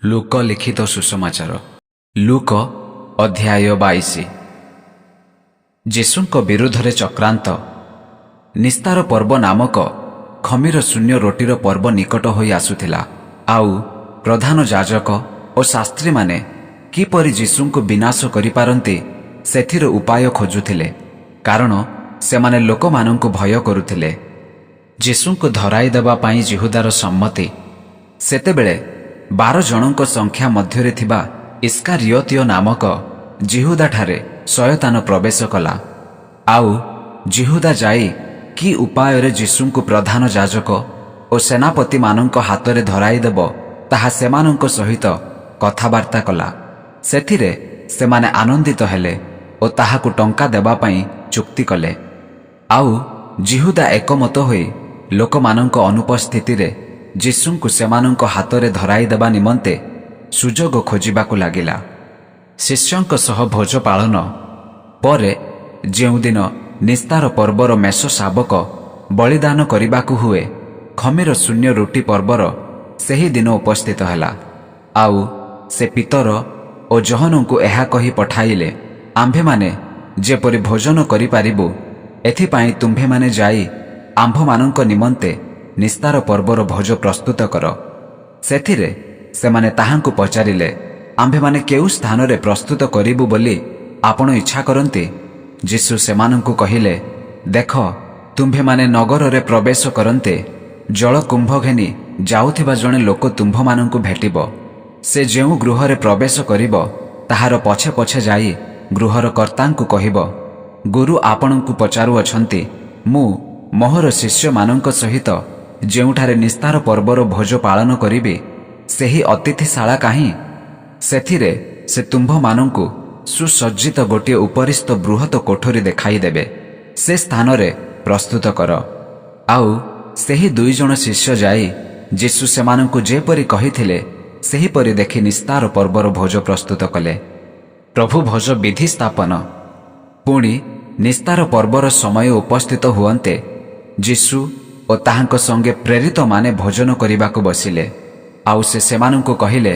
ଲୁକ ଲିଖିତ ସୁସମାଚାର ଲୁକ ଅଧ୍ୟାୟ 22। ଯୀଶୁଙ୍କ ବିରୁଦ୍ଧରେ ଚକ୍ରାନ୍ତ। ନିସ୍ତାର ପର୍ବ ନାମକ ଖମିର ଶୂନ୍ୟ ରୋଟିର ପର୍ବ ନିକଟ ହୋଇ ଆସୁଥିଲା। ଆଉ ପ୍ରଧାନ ଯାଜକ ଓ ଶାସ୍ତ୍ରୀମାନେ କିପରି ଯୀଶୁଙ୍କୁ ବିନାଶ କରିପାରନ୍ତି ସେଥିର ଉପାୟ ଖୋଜୁଥିଲେ, କାରଣ ସେମାନେ ଲୋକମାନଙ୍କୁ ଭୟ କରୁଥିଲେ। ଯୀଶୁଙ୍କୁ ଧରାଇ ଦେବା ପାଇଁ ଜିହୁଦାର ସମ୍ମତି। ସେତେବେଳେ 12 ଜଣଙ୍କ ସଂଖ୍ୟା ମଧ୍ୟରେ ଥିବା ଇସ୍କାରିଓତୀୟ ନାମକ ଜିହୁଦାଠାରେ ଶୟତାନ ପ୍ରବେଶ କଲା। ଆଉ ଜିହୁଦା ଯାଇ କି ଉପାୟରେ ଯୀଶୁଙ୍କୁ ପ୍ରଧାନ ଯାଜକ ଓ ସେନାପତିମାନଙ୍କ ହାତରେ ଧରାଇ ଦେବ ତାହା ସେମାନଙ୍କ ସହିତ କଥାବାର୍ତ୍ତା କଲା। ସେଥିରେ ସେମାନେ ଆନନ୍ଦିତ ହେଲେ ଓ ତାହାକୁ ଟଙ୍କା ଦେବା ପାଇଁ ଚୁକ୍ତି କଲେ। ଆଉ ଜିହୁଦା ଏକମତ ହୋଇ ଲୋକମାନଙ୍କ ଅନୁପସ୍ଥିତିରେ ଯୀଶୁଙ୍କୁ ସେମାନଙ୍କ ହାତରେ ଧରାଇ ଦେବା ନିମନ୍ତେ ସୁଯୋଗ ଖୋଜିବାକୁ ଲାଗିଲା। ଶିଷ୍ୟଙ୍କ ସହ ଭୋଜ ପାଳନ ପରେ ଯେଉଁଦିନ ନିସ୍ତାର ପର୍ବର ମେଷ ଶାବକ ବଳିଦାନ କରିବାକୁ ହୁଏ, ଖମିର ଶୂନ୍ୟ ରୁଟି ପର୍ବର ସେହି ଦିନ ଉପସ୍ଥିତ ହେଲା। ଆଉ ସେ ପିତର ଓ ଯୋହନଙ୍କୁ ଏହା କହି ପଠାଇଲେ, ଆମ୍ଭେମାନେ ଯେପରି ଭୋଜନ କରିପାରିବୁ, ଏଥିପାଇଁ ତୁମ୍ଭେମାନେ ଯାଇ ଆମ୍ଭମାନଙ୍କ ନିମନ୍ତେ ନିସ୍ତାର ପର୍ବର ଭୋଜ ପ୍ରସ୍ତୁତ କର। ସେଥିରେ ସେମାନେ ତାହାଙ୍କୁ ପଚାରିଲେ, ଆମ୍ଭେମାନେ କେଉଁ ସ୍ଥାନରେ ପ୍ରସ୍ତୁତ କରିବୁ ବୋଲି ଆପଣ ଇଚ୍ଛା କରନ୍ତି? ଯୀଶୁ ସେମାନଙ୍କୁ କହିଲେ, ଦେଖ, ତୁମ୍ଭେମାନେ ନଗରରେ ପ୍ରବେଶ କରନ୍ତେ ଜଳକୁମ୍ଭ ଘେନି ଯାଉଥିବା ଜଣେ ଲୋକ ତୁମ୍ଭମାନଙ୍କୁ ଭେଟିବ। ସେ ଯେଉଁ ଗୃହରେ ପ୍ରବେଶ କରିବ, ତାହାର ପଛେ ପଛେ ଯାଇ ଗୃହର କର୍ତ୍ତାଙ୍କୁ କହିବ, ଗୁରୁ ଆପଣଙ୍କୁ ପଚାରୁଅଛନ୍ତି, ମୁଁ ମୋହର ଶିଷ୍ୟମାନଙ୍କ ସହିତ ଯେଉଁଠାରେ ନିସ୍ତାର ପର୍ବର ଭୋଜ ପାଳନ କରିବି, ସେହି ଅତିଥିଶାଳା କାହିଁ? ସେଥିରେ ସେ ତୁମ୍ଭମାନଙ୍କୁ ସୁସଜ୍ଜିତ ଗୋଟିଏ ଉପରିସ୍ଥ ବୃହତ କୋଠରୀ ଦେଖାଇଦେବେ। ସେ ସ୍ଥାନରେ ପ୍ରସ୍ତୁତ କର। ଆଉ ସେହି 2 ଜଣ ଶିଷ୍ୟ ଯାଇ ଯୀଶୁ ସେମାନଙ୍କୁ ଯେପରି କହିଥିଲେ ସେହିପରି ଦେଖି ନିସ୍ତାର ପର୍ବର ଭୋଜ ପ୍ରସ୍ତୁତ କଲେ। ପ୍ରଭୁ ଭୋଜ ବିଧି ସ୍ଥାପନ। ପୁଣି ନିସ୍ତାର ପର୍ବର ସମୟ ଉପସ୍ଥିତ ହୁଅନ୍ତେ ଯୀଶୁ ଓ ତାହାଙ୍କ ସଙ୍ଗେ ପ୍ରେରିତମାନେ ଭୋଜନ କରିବାକୁ ବସିଲେ। ଆଉ ସେ ସେମାନଙ୍କୁ କହିଲେ,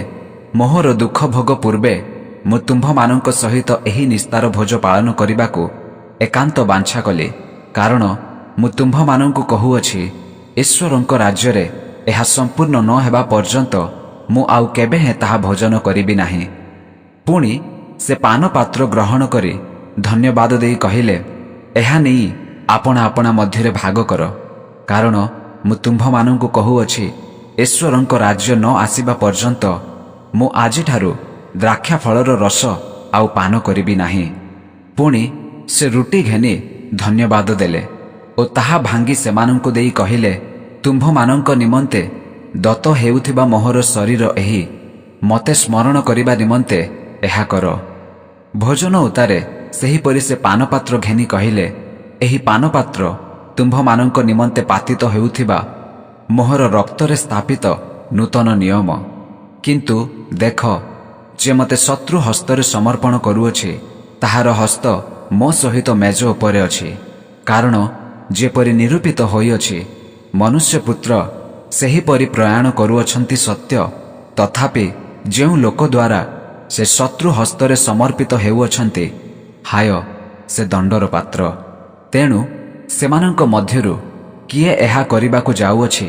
ମୋହର ଦୁଃଖ ଭୋଗ ପୂର୍ବେ ମୁଁ ତୁମ୍ଭମାନଙ୍କ ସହିତ ଏହି ନିସ୍ତାର ଭୋଜ ପାଳନ କରିବାକୁ ଏକାନ୍ତ ବାଞ୍ଛା କଲି, କାରଣ ମୁଁ ତୁମ୍ଭମାନଙ୍କୁ କହୁଅଛି, ଈଶ୍ୱରଙ୍କ ରାଜ୍ୟରେ ଏହା ସମ୍ପୂର୍ଣ୍ଣ ନ ହେବା ପର୍ଯ୍ୟନ୍ତ ମୁଁ ଆଉ କେବେ ହେଁ ତାହା ଭୋଜନ କରିବି ନାହିଁ। ପୁଣି ସେ ପାନପାତ୍ର ଗ୍ରହଣ କରି ଧନ୍ୟବାଦ ଦେଇ କହିଲେ, ଏହା ନେଇ ଆପଣା ଆପଣା ମଧ୍ୟରେ ଭାଗ କର, କାରଣ ମୁଁ ତୁମ୍ଭମାନଙ୍କୁ କହୁଅଛି, ଈଶ୍ୱରଙ୍କ ରାଜ୍ୟ ନ ଆସିବା ପର୍ଯ୍ୟନ୍ତ ମୁଁ ଆଜିଠାରୁ ଦ୍ରାକ୍ଷା ଫଳର ରସ ଆଉ ପାନ କରିବି ନାହିଁ। ପୁଣି ସେ ରୁଟି ଘେନି ଧନ୍ୟବାଦ ଦେଲେ ଓ ତାହା ଭାଙ୍ଗି ସେମାନଙ୍କୁ ଦେଇ କହିଲେ, ତୁମ୍ଭମାନଙ୍କ ନିମନ୍ତେ ଦତ୍ତ ହେଉଥିବା ମୋହର ଶରୀର ଏହି, ମୋତେ ସ୍ମରଣ କରିବା ନିମନ୍ତେ ଏହା କର। ଭୋଜନ ଉତ୍ତାରେ ସେହିପରି ସେ ପାନପାତ୍ର ଘେନି କହିଲେ, ଏହି ପାନପାତ୍ର ତୁମ୍ଭମାନଙ୍କ ନିମନ୍ତେ ପାତିତ ହେଉଥିବା ମୋହର ରକ୍ତରେ ସ୍ଥାପିତ ନୂତନ ନିୟମ। କିନ୍ତୁ ଦେଖ, ଯେ ମୋତେ ଶତ୍ରୁ ହସ୍ତରେ ସମର୍ପଣ କରୁଅଛି, ତାହାର ହସ୍ତ ମୋ ସହିତ ମେଜ ଉପରେ ଅଛି। କାରଣ ଯେପରି ନିରୂପିତ ହୋଇଅଛି, ମନୁଷ୍ୟପୁତ୍ର ସେହିପରି ପ୍ରୟାଣ କରୁଅଛନ୍ତି ସତ୍ୟ, ତଥାପି ଯେଉଁ ଲୋକ ଦ୍ୱାରା ସେ ଶତ୍ରୁ ହସ୍ତରେ ସମର୍ପିତ ହେଉଅଛନ୍ତି, ହାୟ ସେ ଦଣ୍ଡର ପାତ୍ର। ତେଣୁ ସେମାନଙ୍କ ମଧ୍ୟରୁ କିଏ ଏହା କରିବାକୁ ଯାଉଅଛି,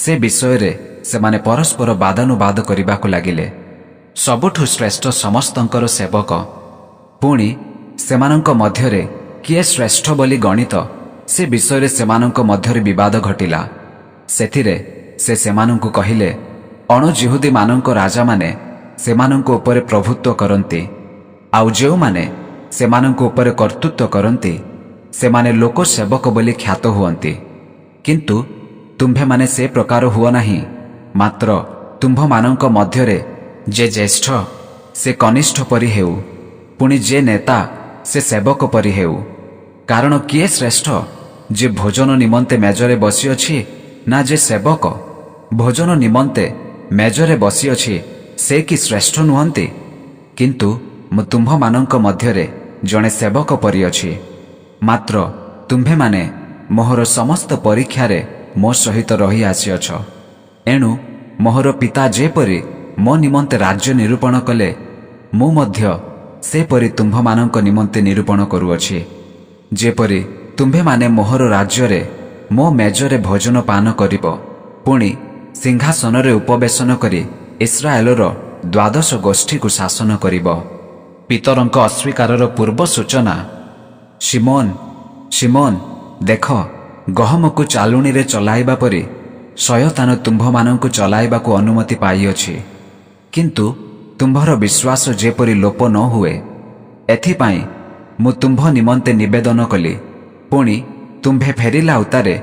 ସେ ବିଷୟରେ ସେମାନେ ପରସ୍ପର ବାଦାନୁବାଦ କରିବାକୁ ଲାଗିଲେ। ସବୁଠୁ ଶ୍ରେଷ୍ଠ ସମସ୍ତଙ୍କର ସେବକ। ପୁଣି ସେମାନଙ୍କ ମଧ୍ୟରେ କିଏ ଶ୍ରେଷ୍ଠ ବୋଲି ଗଣିତ, ସେ ବିଷୟରେ ସେମାନଙ୍କ ମଧ୍ୟରେ ବିବାଦ ଘଟିଲା। ସେଥିରେ ସେ ସେମାନଙ୍କୁ କହିଲେ, ଅଣଜିହୁଦୀମାନଙ୍କ ରାଜାମାନେ ସେମାନଙ୍କ ଉପରେ ପ୍ରଭୁତ୍ୱ କରନ୍ତି, ଆଉ ଯେଉଁମାନେ ସେମାନଙ୍କ ଉପରେ କର୍ତ୍ତୃତ୍ୱ କରନ୍ତି ସେମାନେ ଲୋକ ସେବକ ବୋଲି ଖ୍ୟାତ ହୁଅନ୍ତି। କିନ୍ତୁ ତୁମ୍ଭେମାନେ ସେ ପ୍ରକାର ହୁଅ ନାହିଁ, ମାତ୍ର ତୁମ୍ଭମାନଙ୍କ ମଧ୍ୟରେ ଯେ ଜ୍ୟେଷ୍ଠ ସେ କନିଷ୍ଠ ପରି ହେଉ, ପୁଣି ଯେ ନେତା ସେ ସେବକ ପରି ହେଉ। କାରଣ କିଏ ଶ୍ରେଷ୍ଠ, ଯେ ଭୋଜନ ନିମନ୍ତେ ମେଜରେ ବସିଅଛି, ନା ଯେ ସେବକ ଭୋଜନ ନିମନ୍ତେ ମେଜରେ ବସିଅଛି, ସେ କି ଶ୍ରେଷ୍ଠ ନୁହନ୍ତି? କିନ୍ତୁ ମୁଁ ତୁମ୍ଭମାନଙ୍କ ମଧ୍ୟରେ ଜଣେ ସେବକ ପରି ଅଛି। ମାତ୍ର ତୁମ୍ଭେମାନେ ମୋହର ସମସ୍ତ ପରୀକ୍ଷାରେ ମୋ ସହିତ ରହି ଆସିଅଛ। ଏଣୁ ମୋହର ପିତା ଯେପରି ମୋ ନିମନ୍ତେ ରାଜ୍ୟ ନିରୂପଣ କଲେ ମୁଁ ମଧ୍ୟ ସେପରି ତୁମ୍ଭମାନଙ୍କ ନିମନ୍ତେ ନିରୂପଣ କରୁଅଛି। ଯେପରି ତୁମ୍ଭେମାନେ ମୋହର ରାଜ୍ୟରେ ମୋ ମେଜରେ ଭୋଜନ ପାନ କରିବ, ପୁଣି ସିଂହାସନରେ ଉପବେଶନ କରି ଇସ୍ରାଏଲର 12 ଗୋଷ୍ଠୀକୁ ଶାସନ କରିବ। ପିତରଙ୍କ ଅସ୍ୱୀକାରର ପୂର୍ବ ସୂଚନା। ସିମୋନ, ସିମୋନ, ଦେଖ, ଗହମକୁ ଚାଲୁଣିରେ ଚଲାଇବା ପରି ଶୟତାନ ତୁମ୍ଭମାନଙ୍କୁ ଚଲାଇବାକୁ ଅନୁମତି ପାଇଅଛି। କିନ୍ତୁ ତୁମ୍ଭର ବିଶ୍ୱାସ ଯେପରି ଲୋପ ନ ହୁଏ, ଏଥିପାଇଁ ମୁଁ ତୁମ୍ଭ ନିମନ୍ତେ ନିବେଦନ କଲି। ପୁଣି ତୁମ୍ଭେ ଫେରିଲା ଉତ୍ତାରେ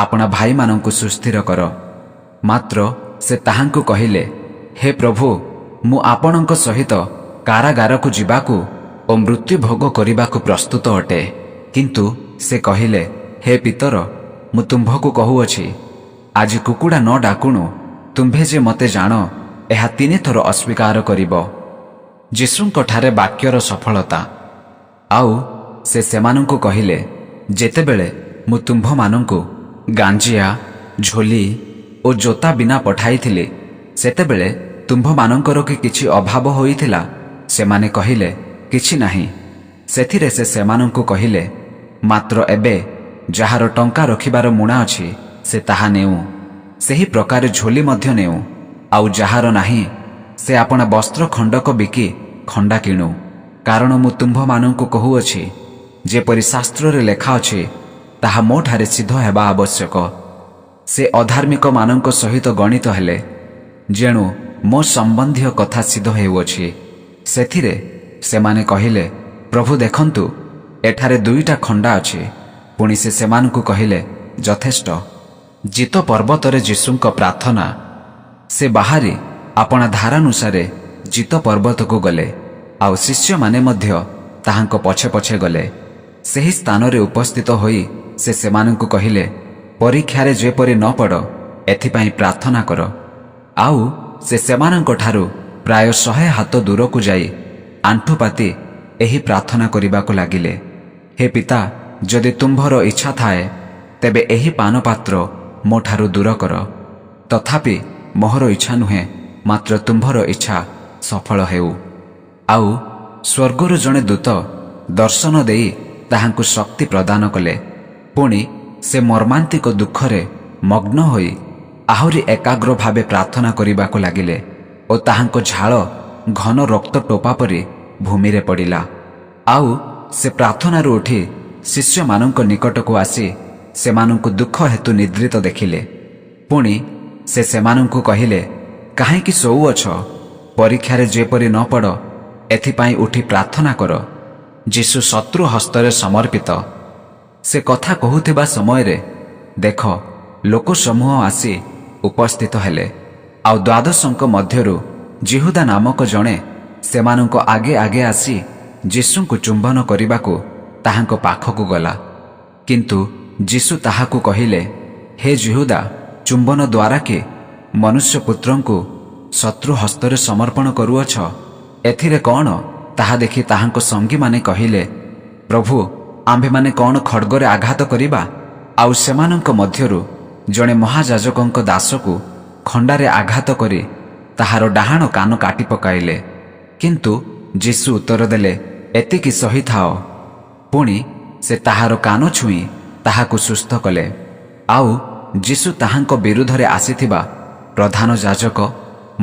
ଆପଣା ଭାଇମାନଙ୍କୁ ସୁସ୍ଥିର କର। ମାତ୍ର ସେ ତାହାଙ୍କୁ କହିଲେ, ହେ ପ୍ରଭୁ, ମୁଁ ଆପଣଙ୍କ ସହିତ କାରାଗାରକୁ ଯିବାକୁ ଓ ମୃତ୍ୟୁ ଭୋଗ କରିବାକୁ ପ୍ରସ୍ତୁତ ଅଟେ। କିନ୍ତୁ ସେ କହିଲେ, ହେ ପିତର, ମୁଁ ତୁମ୍ଭକୁ କହୁଅଛି, ଆଜି କୁକୁଡ଼ା ନ ଡାକୁଣୁ ତୁମ୍ଭେ ଯେ ମୋତେ ଜାଣ, ଏହା 3 ଥର ଅସ୍ୱୀକାର କରିବ। ଯୀଶୁଙ୍କଠାରେ ବାକ୍ୟର ସଫଳତା। ଆଉ ସେ ସେମାନଙ୍କୁ କହିଲେ, ଯେତେବେଳେ ମୁଁ ତୁମ୍ଭମାନଙ୍କୁ ଗାଞ୍ଜିଆ, ଝୋଲି ଓ ଜୋତା ବିନା ପଠାଇଥିଲି, ସେତେବେଳେ ତୁମ୍ଭମାନଙ୍କର କି କିଛି ଅଭାବ ହୋଇଥିଲା? ସେମାନେ କହିଲେ, କିଛି ନାହିଁ। ସେଥିରେ ସେ ସେମାନଙ୍କୁ କହିଲେ, ମାତ୍ର ଏବେ ଯାହାର ଟଙ୍କା ରଖିବାର ମୁଣା ଅଛି ସେ ତାହା ନେଉ, ସେହି ପ୍ରକାରେ ଝୋଲି ମଧ୍ୟ ନେଉ। ଆଉ ଯାହାର ନାହିଁ ସେ ଆପଣା ବସ୍ତ୍ର ଖଣ୍ଡକ ବିକି ଖଣ୍ଡା କିଣୁ। କାରଣ ମୁଁ ତୁମ୍ଭମାନଙ୍କୁ କହୁଅଛି, ଯେପରି ଶାସ୍ତ୍ରରେ ଲେଖା ଅଛି, ତାହା ମୋଠାରେ ସିଦ୍ଧ ହେବା ଆବଶ୍ୟକ। ସେ ଅଧାର୍ମିକମାନଙ୍କ ସହିତ ଗଣିତ ହେଲେ, ଯେଣୁ ମୋ ସମ୍ବନ୍ଧୀୟ କଥା ସିଦ୍ଧ ହେଉଅଛି। ସେଥିରେ ସେମାନେ କହିଲେ, ପ୍ରଭୁ ଦେଖନ୍ତୁ, ଏଠାରେ 2ଟା ଖଣ୍ଡା ଅଛି। ପୁଣି ସେ ସେମାନଙ୍କୁ କହିଲେ, ଯଥେଷ୍ଟ। ଜିତ ପର୍ବତରେ ଯୀଶୁଙ୍କ ପ୍ରାର୍ଥନା। ସେ ବାହାରି ଆପଣା ଧାରାନୁସାରେ ଜିତ ପର୍ବତକୁ ଗଲେ, ଆଉ ଶିଷ୍ୟମାନେ ମଧ୍ୟ ତାହାଙ୍କ ପଛେ ପଛେ ଗଲେ। ସେହି ସ୍ଥାନରେ ଉପସ୍ଥିତ ହୋଇ ସେ ସେମାନଙ୍କୁ କହିଲେ, ପରୀକ୍ଷାରେ ଯେପରି ନ ପଡ଼, ଏଥିପାଇଁ ପ୍ରାର୍ଥନା କର। ଆଉ ସେ ସେମାନଙ୍କଠାରୁ ପ୍ରାୟ 100 ହାତ ଦୂରକୁ ଯାଇ ଆଣ୍ଠୁପାତି ଏହି ପ୍ରାର୍ଥନା କରିବାକୁ ଲାଗିଲେ, ହେ ପିତା, ଯଦି ତୁମ୍ଭର ଇଚ୍ଛା ଥାଏ, ତେବେ ଏହି ପାନପାତ୍ର ମୋଠାରୁ ଦୂର କର। ତଥାପି ମୋହର ଇଚ୍ଛା ନୁହେଁ, ମାତ୍ର ତୁମ୍ଭର ଇଚ୍ଛା ସଫଳ ହେଉ। ଆଉ ସ୍ୱର୍ଗରୁ ଜଣେ ଦୂତ ଦର୍ଶନ ଦେଇ ତାହାଙ୍କୁ ଶକ୍ତି ପ୍ରଦାନ କଲେ। ପୁଣି ସେ ମର୍ମାନ୍ତିକ ଦୁଃଖରେ ମଗ୍ନ ହୋଇ ଆହୁରି ଏକାଗ୍ର ଭାବେ ପ୍ରାର୍ଥନା କରିବାକୁ ଲାଗିଲେ ଓ ତାହାଙ୍କ ଝାଳ ଘନ ରକ୍ତ ଟୋପା ପରି ଭୂମିରେ ପଡ଼ିଲା। ଆଉ ସେ ପ୍ରାର୍ଥନାରୁ ଉଠି ଶିଷ୍ୟମାନଙ୍କ ନିକଟକୁ ଆସି ସେମାନଙ୍କୁ ଦୁଃଖ ହେତୁ ନିଦ୍ରିତ ଦେଖିଲେ। ପୁଣି ସେ ସେମାନଙ୍କୁ କହିଲେ, କାହିଁକି ଶୋଉଅଛ? ପରୀକ୍ଷାରେ ଯେପରି ନ ପଡ଼, ଏଥିପାଇଁ ଉଠି ପ୍ରାର୍ଥନା କର। ଯୀଶୁ ଶତ୍ରୁ ହସ୍ତରେ ସମର୍ପିତ। ସେ କଥା କହୁଥିବା ସମୟରେ ଦେଖ, ଲୋକସମୂହ ଆସି ଉପସ୍ଥିତ ହେଲେ। ଆଉ 12ଙ୍କ ମଧ୍ୟରୁ ଜିହୁଦା ନାମକ ଜଣେ ସେମାନଙ୍କ ଆଗେ ଆଗେ ଆସି ଯୀଶୁଙ୍କୁ ଚୁମ୍ବନ କରିବାକୁ ତାହାଙ୍କ ପାଖକୁ ଗଲା। କିନ୍ତୁ ଯୀଶୁ ତାହାକୁ କହିଲେ, ହେ ଜିହୁଦା, ଚୁମ୍ବନ ଦ୍ୱାରା କି ମନୁଷ୍ୟପୁତ୍ରଙ୍କୁ ଶତ୍ରୁ ହସ୍ତରେ ସମର୍ପଣ କରୁଅଛ? ଏଥିରେ କ'ଣ? ତାହା ଦେଖି ତାହାଙ୍କ ସଙ୍ଗୀମାନେ କହିଲେ, ପ୍ରଭୁ, ଆମ୍ଭେମାନେ କ'ଣ ଖଡ୍ଗରେ ଆଘାତ କରିବା? ଆଉ ସେମାନଙ୍କ ମଧ୍ୟରୁ ଜଣେ ମହାଯାଜକଙ୍କ ଦାସକୁ ଖଣ୍ଡାରେ ଆଘାତ କରି ତାହାର ଡାହାଣ କାନ କାଟି ପକାଇଲେ। କିନ୍ତୁ ଯୀଶୁ ଉତ୍ତର ଦେଲେ, ଏତିକି ସହିଥାଅ। ପୁଣି ସେ ତାହାର କାନ ଛୁଇଁ ତାହାକୁ ସୁସ୍ଥ କଲେ। ଆଉ ଯୀଶୁ ତାହାଙ୍କ ବିରୁଦ୍ଧରେ ଆସିଥିବା ପ୍ରଧାନ ଯାଜକ,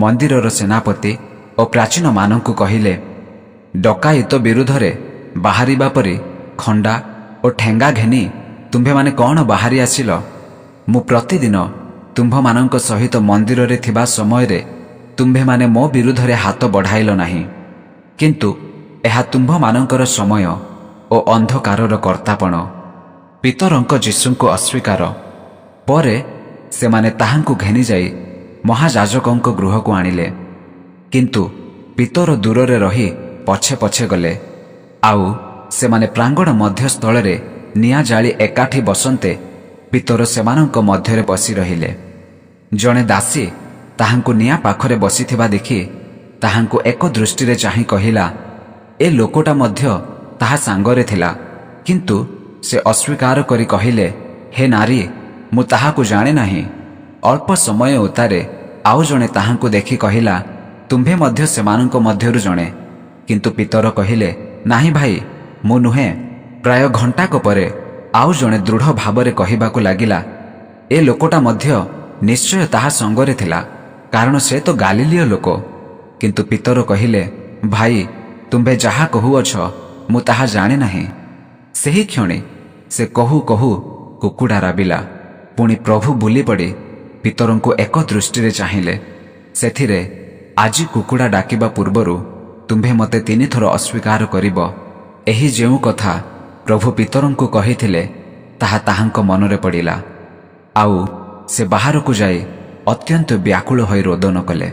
ମନ୍ଦିରର ସେନାପତି ଓ ପ୍ରାଚୀନମାନଙ୍କୁ କହିଲେ, ଡକାୟତ ବିରୁଦ୍ଧରେ ବାହାରିବା ପରି ଖଣ୍ଡା ଓ ଠେଙ୍ଗା ଘେନି ତୁମ୍ଭେମାନେ କ'ଣ ବାହାରି ଆସିଲ? ମୁଁ ପ୍ରତିଦିନ ତୁମ୍ଭମାନଙ୍କ ସହିତ ମନ୍ଦିରରେ ଥିବା ସମୟରେ ତୁମ୍ଭେମାନେ ମୋ ବିରୁଦ୍ଧରେ ହାତ ବଢ଼ାଇଲ ନାହିଁ। କିନ୍ତୁ ଏହା ତୁମ୍ଭମାନଙ୍କର ସମୟ ଓ ଅନ୍ଧକାରର କର୍ତ୍ତାପଣ। ପିତରଙ୍କ ଯୀଶୁଙ୍କୁ ଅସ୍ୱୀକାର। ପରେ ସେମାନେ ତାହାଙ୍କୁ ଘେନିଯାଇ ମହାଯାଜକଙ୍କ ଗୃହକୁ ଆଣିଲେ। କିନ୍ତୁ ପିତର ଦୂରରେ ରହି ପଛେ ପଛେ ଗଲେ। ଆଉ ସେମାନେ ପ୍ରାଙ୍ଗଣ ମଧ୍ୟସ୍ଥଳରେ ନିଆଁ ଜାଳି ଏକାଠି ବସନ୍ତେ ପିତର ସେମାନଙ୍କ ମଧ୍ୟରେ ବସି ରହିଲେ। ଜଣେ ଦାସୀ ତାହାଙ୍କୁ ନିଆଁ ପାଖରେ ବସିଥିବା ଦେଖି ତାହାଙ୍କୁ ଏକ ଦୃଷ୍ଟିରେ ଚାହିଁ କହିଲା, ଏ ଲୋକଟା ମଧ୍ୟ ତାହା ସାଙ୍ଗରେ ଥିଲା। କିନ୍ତୁ ସେ ଅସ୍ୱୀକାର କରି କହିଲେ, ହେ ନାରୀ, ମୁଁ ତାହାକୁ ଜାଣେ ନାହିଁ। ଅଳ୍ପ ସମୟ ଉତ୍ତାରେ ଆଉ ଜଣେ ତାହାଙ୍କୁ ଦେଖି କହିଲା, ତୁମ୍ଭେ ମଧ୍ୟ ସେମାନଙ୍କ ମଧ୍ୟରୁ ଜଣେ। କିନ୍ତୁ ପିତର କହିଲେ, ନାହିଁ ଭାଇ, ମୁଁ ନୁହେଁ। ପ୍ରାୟ ଘଣ୍ଟାକ ପରେ ଆଉ ଜଣେ ଦୃଢ଼ ଭାବରେ କହିବାକୁ ଲାଗିଲା, ଏ ଲୋକଟା ମଧ୍ୟ ନିଶ୍ଚୟ ତାହା ସଙ୍ଗରେ ଥିଲା, କାରଣ ସେ ତ ଗାଲିଲୀୟ ଲୋକ। କିନ୍ତୁ ପିତର କହିଲେ, ଭାଇ, ତୁମ୍ଭେ ଯାହା କହୁଅଛ ମୁଁ ତାହା ଜାଣେ ନାହିଁ। ସେହି କ୍ଷଣି ସେ କହୁ କହୁ କୁକୁଡ଼ା ରାବିଲା। ପୁଣି ପ୍ରଭୁ ବୁଲିପଡ଼ି ପିତରଙ୍କୁ ଏକ ଦୃଷ୍ଟିରେ ଚାହିଁଲେ। ସେଥିରେ, ଆଜି କୁକୁଡ଼ା ଡାକିବା ପୂର୍ବରୁ ତୁମ୍ଭେ ମୋତେ 3 ଥର ଅସ୍ୱୀକାର କରିବ। ଏହି ଯେଉଁ କଥା ପ୍ରଭୁ ପିତରଙ୍କୁ କହିଥିଲେ ତାହା ତାହାଙ୍କ ମନରେ ପଡ଼ିଲା। ଆଉ ସେ ବାହାରକୁ ଯାଇ ଅତ୍ୟନ୍ତ ବ୍ୟାକୁଳ ହୋଇ ରୋଦନ କଲେ।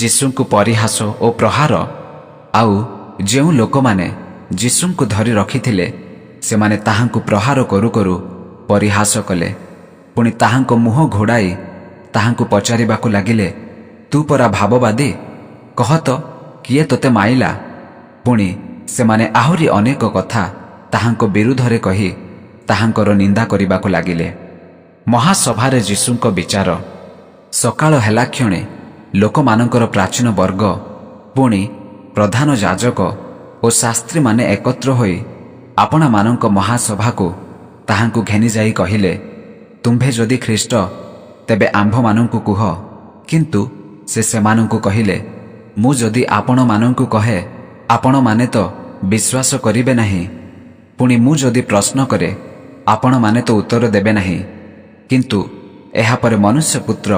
ଯୀଶୁଙ୍କୁ ପରିହାସ ଓ ପ୍ରହାର। ଆଉ ଯେଉଁ ଲୋକମାନେ ଯୀଶୁଙ୍କୁ ଧରି ରଖିଥିଲେ ସେମାନେ ତାହାଙ୍କୁ ପ୍ରହାର କରୁ କରୁ ପରିହାସ କଲେ। ପୁଣି ତାହାଙ୍କ ମୁହଁ ଘୋଡ଼ାଇ ତାହାଙ୍କୁ ପଚାରିବାକୁ ଲାଗିଲେ, ତୁ ପରା ଭାବବାଦୀ, କହ ତ କିଏ ତୋତେ ମାଇଲା? ପୁଣି ସେମାନେ ଆହୁରି ଅନେକ କଥା ତାହାଙ୍କ ବିରୁଦ୍ଧରେ କହି ତାହାଙ୍କର ନିନ୍ଦା କରିବାକୁ ଲାଗିଲେ। ମହାସଭାରେ ଯୀଶୁଙ୍କ ବିଚାର। ସକାଳ ହେଲା କ୍ଷଣେ ଲୋକମାନଙ୍କର ପ୍ରାଚୀନ ବର୍ଗ ପୁଣି ପ୍ରଧାନ ଯାଜକ ଓ ଶାସ୍ତ୍ରୀମାନେ ଏକତ୍ର ହୋଇ ଆପଣାମାନଙ୍କ ମହାସଭାକୁ ତାହାଙ୍କୁ ଘେନିଯାଇ କହିଲେ, ତୁମ୍ଭେ ଯଦି ଖ୍ରୀଷ୍ଟ ତେବେ ଆମ୍ଭମାନଙ୍କୁ କୁହ। କିନ୍ତୁ ସେ ସେମାନଙ୍କୁ କହିଲେ, ମୁଁ ଯଦି ଆପଣମାନଙ୍କୁ କହେ ଆପଣମାନେ ତ ବିଶ୍ୱାସ କରିବେ ନାହିଁ। ପୁଣି ମୁଁ ଯଦି ପ୍ରଶ୍ନ କରେ ଆପଣମାନେ ତ ଉତ୍ତର ଦେବେ ନାହିଁ। କିନ୍ତୁ ଏହାପରେ ମନୁଷ୍ୟପୁତ୍ର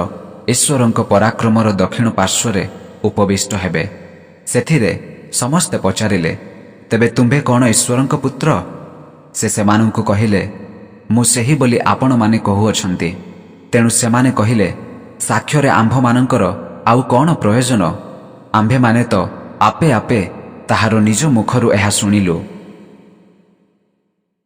ଈଶ୍ୱରଙ୍କ ପରାକ୍ରମର ଦକ୍ଷିଣ ପାର୍ଶ୍ୱରେ ଉପବିଷ୍ଟ ହେବେ। ସେଥିରେ ସମସ୍ତେ ପଚାରିଲେ, ତେବେ ତୁମ୍ଭେ କ'ଣ ଈଶ୍ୱରଙ୍କ ପୁତ୍ର? ସେ ସେମାନଙ୍କୁ କହିଲେ, ମୁଁ ସେହି ବୋଲି ଆପଣମାନେ କହୁଅଛନ୍ତି। ତେଣୁ ସେମାନେ କହିଲେ, ସାକ୍ଷ୍ୟରେ ଆମ୍ଭମାନଙ୍କର ଆଉ କ'ଣ ପ୍ରୟୋଜନ? ଆମ୍ଭେମାନେ ତ ଆପେ ଆପେ ତାହାର ନିଜ ମୁଖରୁ ଏହା ଶୁଣିଲୁ।